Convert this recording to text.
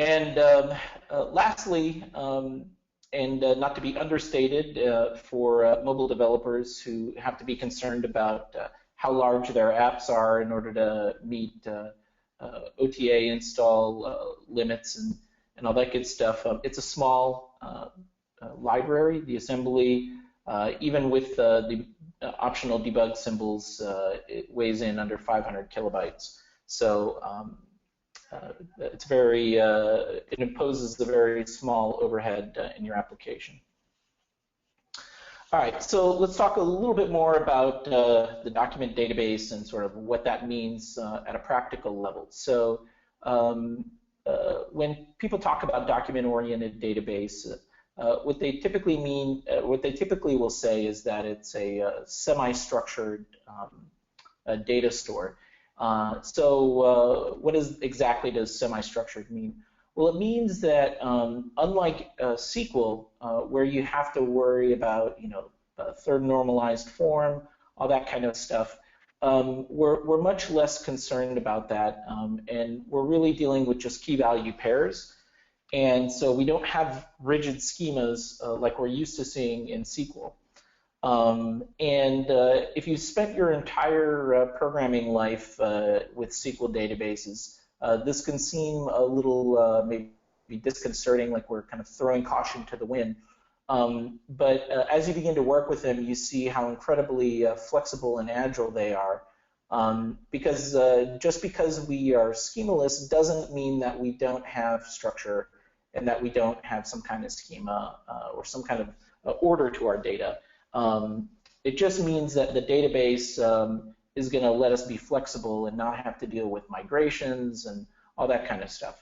And lastly, and not to be understated, for mobile developers who have to be concerned about how large their apps are in order to meet OTA install limits and all that good stuff. It's a small library. The assembly, even with the optional debug symbols, it weighs in under 500 kilobytes. So it's very, it imposes a very small overhead in your application. All right, so let's talk a little bit more about the document database and sort of what that means at a practical level. So when people talk about document-oriented database, what they typically mean, what they typically will say is that it's a semi-structured data store. So what exactly does semi-structured mean? Well, it means that unlike SQL, where you have to worry about, third normalized form, all that kind of stuff, we're much less concerned about that, and we're really dealing with just key value pairs. And so we don't have rigid schemas like we're used to seeing in SQL. If you spent your entire programming life with SQL databases, this can seem a little maybe disconcerting, like we're kind of throwing caution to the wind. But as you begin to work with them, you see how incredibly flexible and agile they are. Because just because we are schemaless doesn't mean that we don't have structure and that we don't have some kind of schema or some kind of order to our data. It just means that the database is going to let us be flexible and not have to deal with migrations and all that kind of stuff.